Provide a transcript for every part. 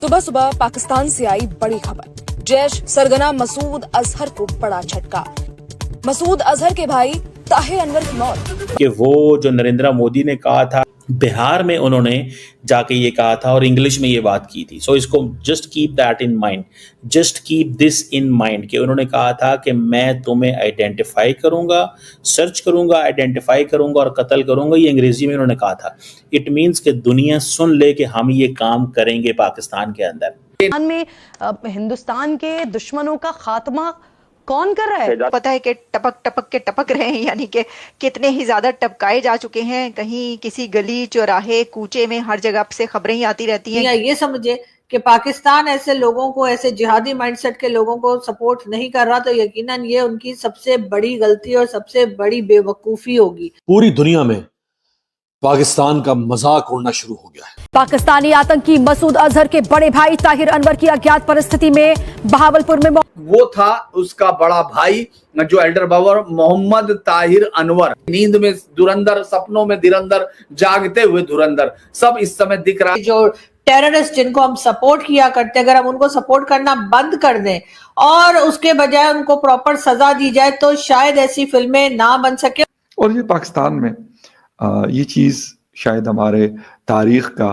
सुबह सुबह पाकिस्तान से आई बड़ी खबर। जैश सरगना मसूद अजहर को बड़ा झटका। मसूद अजहर के भाई ताहिर अनवर की मौत। कि वो जो नरेंद्र मोदी ने कहा था, बिहार में उन्होंने जाके ये कहा था और इंग्लिश में ये बात की थी। सो इसको just keep that in mind, just keep this in mind कि उन्होंने कहा था कि मैं तुम्हें आइडेंटिफाई करूंगा, सर्च करूंगा, आइडेंटिफाई करूंगा और कत्ल करूंगा। ये अंग्रेजी में उन्होंने कहा था। इट मीन्स कि दुनिया सुन ले कि हम ये काम करेंगे पाकिस्तान के अंदर। में हिंदुस्तान के दुश्मनों का खात्मा कौन कर रहा है? पता है कि टपक टपक के टपक रहे हैं, यानी कि कितने ही ज्यादा टपकाए जा चुके हैं। कहीं किसी गली चौराहे कूचे में हर जगह से खबरें ही आती रहती हैं। ये समझे कि पाकिस्तान ऐसे लोगों को, ऐसे जिहादी माइंडसेट के लोगों को सपोर्ट नहीं कर रहा, तो यकीनन ये उनकी सबसे बड़ी गलती और सबसे बड़ी बेवकूफी होगी। पूरी दुनिया में पाकिस्तान का मजाक उड़ना शुरू हो गया है। पाकिस्तानी आतंकी मसूद अजहर के बड़े भाई ताहिर अनवर की अज्ञात परिस्थिति में बहावलपुर में वो था उसका बड़ा भाई जो एल्डर बाबर मोहम्मद ताहिर अनवर। नींद में धुरंधर, सपनों में धुरंधर, जागते हुए धुरंधर, सब इस समय दिख रहा है। जो टेररिस्ट जिनको हम सपोर्ट किया करते हैं, अगर हम उनको सपोर्ट करना बंद कर दें और उसके बजाय उनको प्रॉपर सजा दी जाए तो शायद ऐसी फिल्में ना बन सके। और ये पाकिस्तान में ये चीज शायद हमारे तारीख का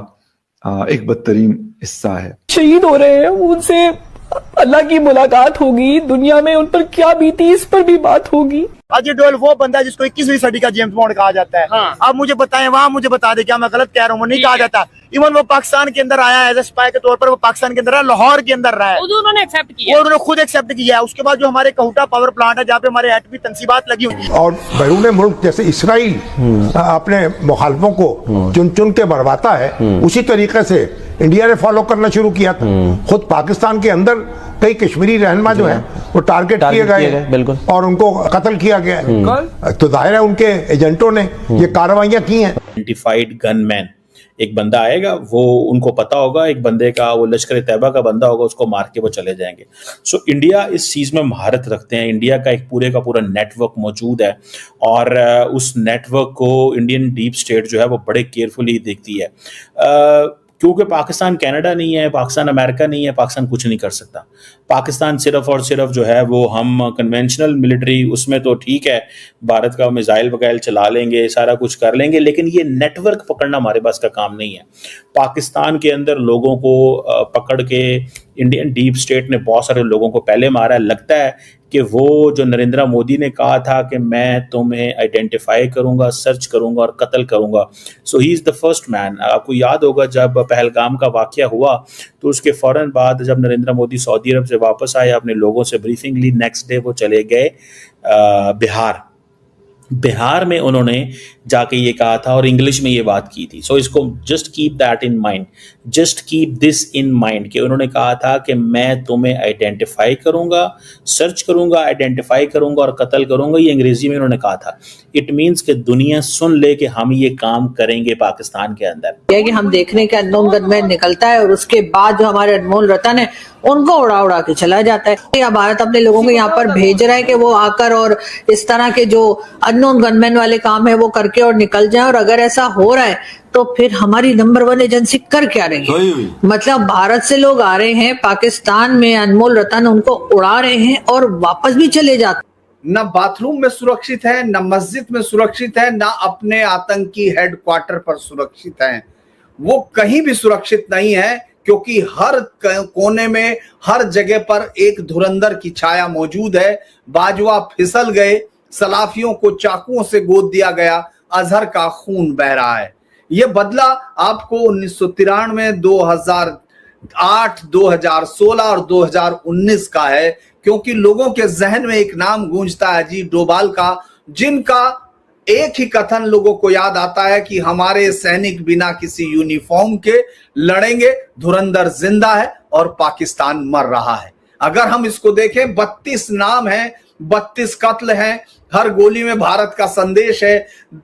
एक बदतरीन हिस्सा है। शहीद हो रहे हैं, उनसे अल्लाह की मुलाकात होगी, दुनिया में उन पर क्या बीती इस पर भी बात होगी। अजय डोल वो बंदा है जिसको 21वीं सदी का जेम्स बॉन्ड कहा जाता है। हाँ। अब मुझे बताएं, वहाँ मुझे बता दे क्या मैं गलत कह रहा हूँ? वो नहीं कहा जाता। इवन वो पाकिस्तान के अंदर आया एज ए स्पाई के तौर पर, वो पाकिस्तान के अंदर रहा, लाहौर के अंदर रहा है, उन्होंने एक्सेप्ट किया, वो उन्होंने खुद एक्सेप्ट किया है। उसके बाद जो हमारे कहूटा पावर प्लांट है जहाँ पे हमारे एटमी तंसीबात लगी हुई है, और बैरून मुल्क जैसे इसराइल अपने मुखालफों को चुन चुन के मरवाता है, उसी तरीके से इंडिया ने फॉलो करना शुरू किया था। खुद पाकिस्तान के अंदर कई कश्मीरी रहनुमा जो है वो टारगेट किए गए, बिल्कुल, और उनको कत्ल किया गया है। तो जाहिर है उनके एजेंटों ने ये कार्रवाइयां की हैं। आइडेंटिफाइड गनमैन, एक बंदा आएगा, वो उनको पता होगा एक बंदे का, वो लश्कर तैयबा का बंदा होगा, उसको मार के वो चले जाएंगे। सो इंडिया इस चीज़ में महारत रखते हैं। इंडिया का एक पूरे का पूरा नेटवर्क मौजूद है और उस नेटवर्क को इंडियन डीप स्टेट जो है वो बड़े केयरफुली देखती है। क्योंकि पाकिस्तान कनाडा नहीं है, पाकिस्तान अमेरिका नहीं है, पाकिस्तान कुछ नहीं कर सकता। पाकिस्तान सिर्फ और सिर्फ जो है वो हम कन्वेंशनल मिलिट्री, उसमें तो ठीक है, भारत का मिसाइल वगैरह चला लेंगे, सारा कुछ कर लेंगे, लेकिन ये नेटवर्क पकड़ना हमारे पास का काम नहीं है। पाकिस्तान के अंदर लोगों को पकड़ के इंडियन डीप स्टेट ने बहुत सारे लोगों को पहले मारा है। लगता है कि वो जो नरेंद्र मोदी ने कहा था कि मैं तुम्हें आइडेंटिफाई करूंगा, सर्च करूंगा और कत्ल करूंगा, so he is the first man. आपको याद होगा जब पहलगाम का वाकया हुआ तो उसके फ़ौरन बाद जब नरेंद्र मोदी सऊदी अरब से वापस आए, अपने लोगों से ब्रीफिंग ली, नेक्स्ट डे वो चले गए बिहार में उन्होंने जाके ये कहा था और इंग्लिश में ये बात की थी। सो इसको just keep that in mind, just keep this in mind कि उन्होंने कहा था कि मैं तुम्हें आइडेंटिफाई करूंगा, सर्च करूंगा, आइडेंटिफाई करूंगा और कत्ल करूंगा। ये अंग्रेजी में उन्होंने कहा था। इट मीन्स कि दुनिया सुन ले कि हम ये काम करेंगे पाकिस्तान के अंदर। यह कि हम देखने के अननोन गनमैन निकलता है और उसके बाद जो हमारे अनमोल रतन है उनको उड़ा उड़ा के चला जाता है। या भारत अपने लोगों को यहाँ पर भेज रहा है कि वो आकर और इस तरह के जो अननोन गनमैन वाले काम है वो करके और निकल जाए। और अगर ऐसा हो रहा है तो फिर हमारी नंबर 1 एजेंसी कर क्या रही है? मतलब भारत से लोग आ रहे हैं, पाकिस्तान में अनमोल रतन उनको उड़ा रहे हैं और वापस भी चले जाते। न बाथरूम में सुरक्षित है, न मस्जिद में सुरक्षित है, न अपने आतंकी हेडक्वार्टर पर सुरक्षित है। वो कहीं भी सुरक्षित नहीं है, क्योंकि हर कोने में, हर जगह पर एक धुरंधर की छाया मौजूद है। बाजवा फिसल गए, सलाफियों को चाकुओं से गोद दिया गया, अजहर का खून बह रहा है। यह बदला आपको 1993, 2008, 2016 और 2019 का है, क्योंकि लोगों के जहन में एक नाम गूंजता है अजीत डोभाल का, जिनका एक ही कथन लोगों को याद आता है कि हमारे सैनिक बिना किसी यूनिफॉर्म के लड़ेंगे, धुरंधर जिंदा है और पाकिस्तान मर रहा है। अगर हम इसको देखें, 32 नाम हैं, 32 कत्ल हैं, हर गोली में भारत का संदेश है।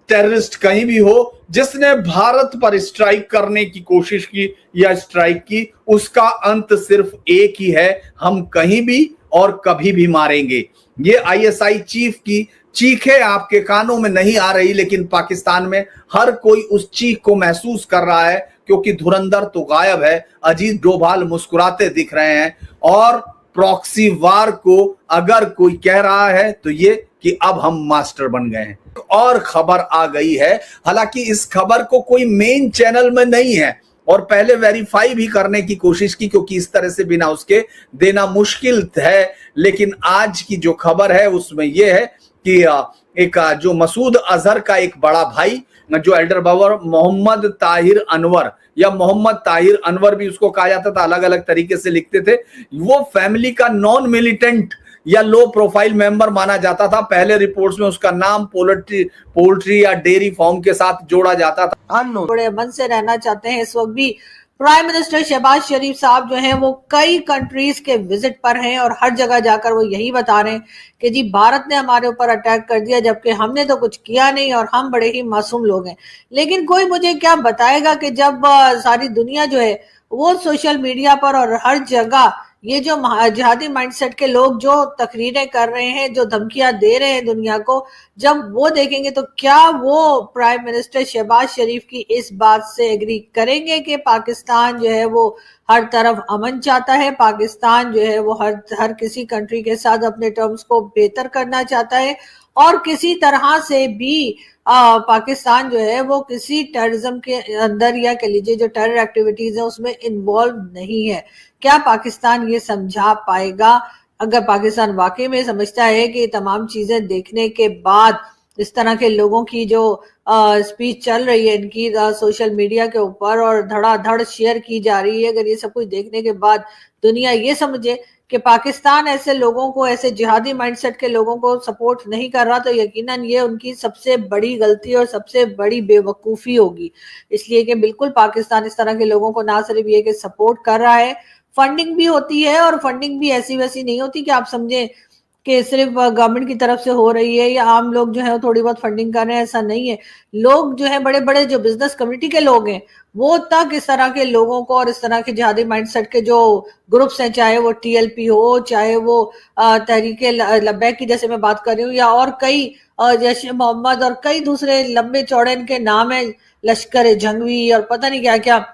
टेररिस्ट कहीं भी हो, जिसने भारत पर स्ट्राइक करने की कोशिश की या स्ट्राइक की, उसका अंत सिर्फ एक ही है, हम कहीं भी और कभी भी मारेंगे। ये आईएसआई चीफ की चीखें आपके कानों में नहीं आ रही, लेकिन पाकिस्तान में हर कोई उस चीख को महसूस कर रहा है। क्योंकि धुरंधर तो गायब है। अजीत डोभाल मुस्कुराते दिख रहे हैं और प्रॉक्सी वार को अगर कोई कह रहा है तो ये कि अब हम मास्टर बन गए हैं। और खबर आ गई है, हालांकि इस खबर को कोई मेन चैनल में नहीं है और पहले वेरीफाई भी करने की कोशिश की, क्योंकि इस तरह से बिना उसके देना मुश्किल है। लेकिन आज की जो खबर है उसमें यह है कि एक जो मसूद अजहर का एक बड़ा भाई जो एल्डर ब्रदर मोहम्मद ताहिर अनवर या मोहम्मद ताहिर अनवर भी उसको कहा जाता था, अलग अलग तरीके से लिखते थे, वो फैमिली का नॉन मिलिटेंट या लो प्रोफाइल मेंबर माना जाता था। पहले रिपोर्ट्स में उसका नाम पोल्ट्री या डेयरी फार्म के साथ जोड़ा जाता था। बड़े मन से रहना चाहते हैं। इस वक्त भी प्राइम मिनिस्टर शहबाज शरीफ साहब जो हैं वो कई कंट्रीज के विजिट पर हैं और हर जगह जाकर वो यही बता रहे हैं कि जी भारत ने हमारे ऊपर अटैक कर दिया, जबकि हमने तो कुछ किया नहीं और हम बड़े ही मासूम लोग हैं। लेकिन कोई मुझे क्या बताएगा कि जब सारी दुनिया जो है वो सोशल मीडिया पर और हर जगह ये जो जिहादी माइंडसेट के लोग जो तकरीरें कर रहे हैं, जो धमकियां दे रहे हैं दुनिया को, जब वो देखेंगे तो क्या वो प्राइम मिनिस्टर शहबाज शरीफ की इस बात से एग्री करेंगे कि पाकिस्तान जो है वो हर तरफ अमन चाहता है, पाकिस्तान जो है वो हर किसी कंट्री के साथ अपने टर्म्स को बेहतर करना चाहता है और किसी तरह से भी पाकिस्तान जो है वो किसी टेररिज्म के अंदर या कह लीजिए जो टेरर एक्टिविटीज है उसमें इन्वॉल्व नहीं है। क्या पाकिस्तान ये समझा पाएगा? अगर पाकिस्तान वाकई में समझता है कि तमाम चीजें देखने के बाद इस तरह के लोगों की जो स्पीच चल रही है इनकी सोशल मीडिया के ऊपर और धड़ाधड़ शेयर की जा रही है, अगर ये सब कुछ देखने के बाद दुनिया ये समझे कि पाकिस्तान ऐसे लोगों को, ऐसे जिहादी माइंडसेट के लोगों को सपोर्ट नहीं कर रहा, तो यकीनन ये उनकी सबसे बड़ी गलती और सबसे बड़ी बेवकूफ़ी होगी। इसलिए कि बिल्कुल पाकिस्तान इस तरह के लोगों को ना सिर्फ ये कि सपोर्ट कर रहा है, फंडिंग भी होती है और फंडिंग भी ऐसी वैसी नहीं होती कि आप समझें कि सिर्फ गवर्नमेंट की तरफ से हो रही है या आम लोग जो है थोड़ी बहुत फंडिंग कर रहे हैं, ऐसा नहीं है। लोग जो है बड़े बड़े जो बिजनेस कम्युनिटी के लोग हैं वो तक इस तरह के लोगों को और इस तरह के जिहादी माइंडसेट के जो ग्रुप्स हैं, चाहे वो TLP हो, चाहे वो तहरीके लब्बैक की जैसे मैं बात कर रही हूँ या और कई जैश मोहम्मद और कई दूसरे लंबे चौड़े इनके नाम है, लश्कर जंगवी और पता नहीं क्या क्या,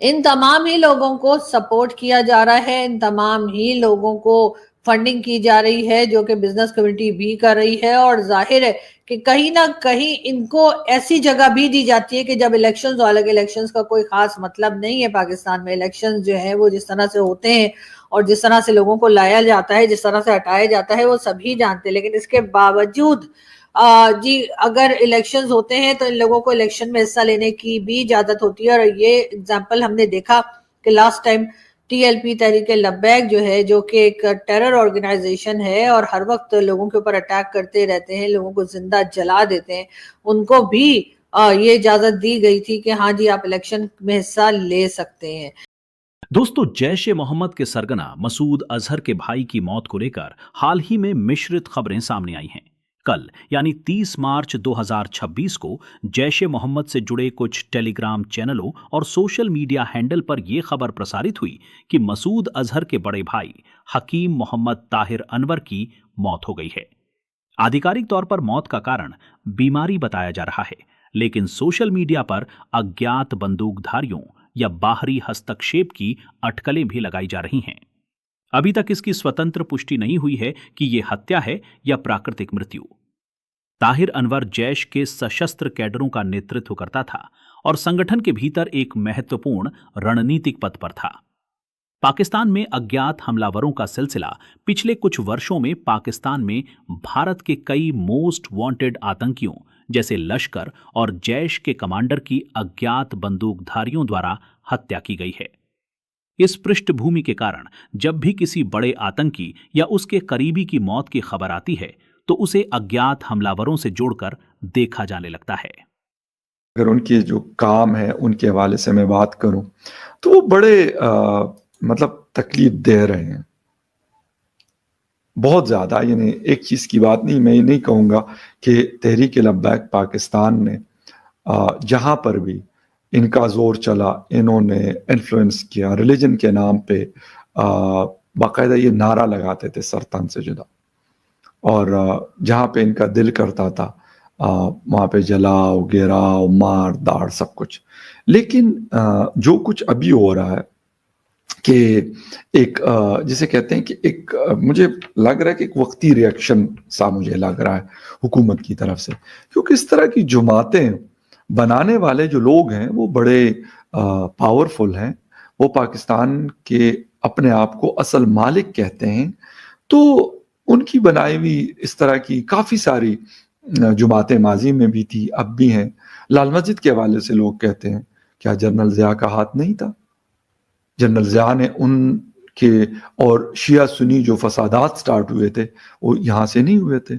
इन तमाम ही लोगों को सपोर्ट किया जा रहा है, इन तमाम ही लोगों को फंडिंग की जा रही है जो कि बिजनेस कम्युनिटी भी कर रही है। और जाहिर है कि कहीं ना कहीं इनको ऐसी जगह भी दी जाती है कि जब इलेक्शंस हो, हालांकि इलेक्शंस का कोई खास मतलब नहीं है पाकिस्तान में, इलेक्शंस जो है वो जिस तरह से होते हैं और जिस तरह से लोगों को लाया जाता है, जिस तरह से हटाया जाता है वो सभी जानते हैं। लेकिन इसके बावजूद जी अगर इलेक्शंस होते हैं तो इन लोगों को इलेक्शन में हिस्सा लेने की भी इजाजत होती है। और ये एग्जाम्पल हमने देखा कि लास्ट टाइम TLP तहरीके लब्बैक जो है, जो कि एक टेरर ऑर्गेनाइजेशन है और हर वक्त लोगों के ऊपर अटैक करते रहते हैं, लोगों को जिंदा जला देते हैं, उनको भी ये इजाजत दी गई थी कि हाँ जी आप इलेक्शन में हिस्सा ले सकते हैं। दोस्तों, जैश ए मोहम्मद के सरगना मसूद अजहर के भाई की मौत को लेकर हाल ही में मिश्रित खबरें सामने आई हैं। कल यानी 30 मार्च 2026 को जैश ए मोहम्मद से जुड़े कुछ टेलीग्राम चैनलों और सोशल मीडिया हैंडल पर यह खबर प्रसारित हुई कि मसूद अजहर के बड़े भाई हकीम मोहम्मद ताहिर अनवर की मौत हो गई है। आधिकारिक तौर पर मौत का कारण बीमारी बताया जा रहा है, लेकिन सोशल मीडिया पर अज्ञात बंदूकधारियों या बाहरी हस्तक्षेप की अटकलें भी लगाई जा रही हैं। अभी तक इसकी स्वतंत्र पुष्टि नहीं हुई है कि यह हत्या है या प्राकृतिक मृत्यु। ताहिर अनवर जैश के सशस्त्र कैडरों का नेतृत्व करता था और संगठन के भीतर एक महत्वपूर्ण रणनीतिक पद पर था। पाकिस्तान में अज्ञात हमलावरों का सिलसिला पिछले कुछ वर्षों में पाकिस्तान में भारत के कई मोस्ट वांटेड आतंकियों जैसे लश्कर और जैश के कमांडर की अज्ञात बंदूकधारियों द्वारा हत्या की गई है। इस पृष्ठभूमि के कारण जब भी किसी बड़े आतंकी या उसके करीबी की मौत की खबर आती है तो उसे अज्ञात हमलावरों से जोड़कर देखा जाने लगता है। अगर उनके जो काम है उनके हवाले से मैं बात करूं तो वो बड़े मतलब तकलीफ दे रहे हैं बहुत ज्यादा। यानी एक चीज की बात नहीं, मैं ये नहीं कहूंगा कि तहरीक लब्बैक पाकिस्तान ने जहां पर भी इनका जोर चला, इन्होंने इन्फ्लुएंस किया, रिलीजन के नाम पे बाकायदा ये नारा लगाते थे सरतन से जुदा, और जहां पे इनका दिल करता था वहाँ पे जलाओ, गिराओ, मार दाड़ सब कुछ। लेकिन जो कुछ अभी हो रहा है कि एक जिसे कहते हैं कि एक मुझे लग रहा है कि एक वक्ती रिएक्शन सा मुझे लग रहा है हुकूमत की तरफ से, क्योंकि इस तरह की जुमातें बनाने वाले जो लोग हैं वो बड़े पावरफुल हैं, वो पाकिस्तान के अपने आप को असल मालिक कहते हैं। तो उनकी बनाई हुई इस तरह की काफ़ी सारी जुमातें माजी में भी थी, अब भी हैं। लाल मस्जिद के हवाले से लोग कहते हैं क्या जनरल ज़िया का हाथ नहीं था? जनरल ज़िया ने उनके और शिया सुन्नी जो फसादात स्टार्ट हुए थे वो यहाँ से नहीं हुए थे।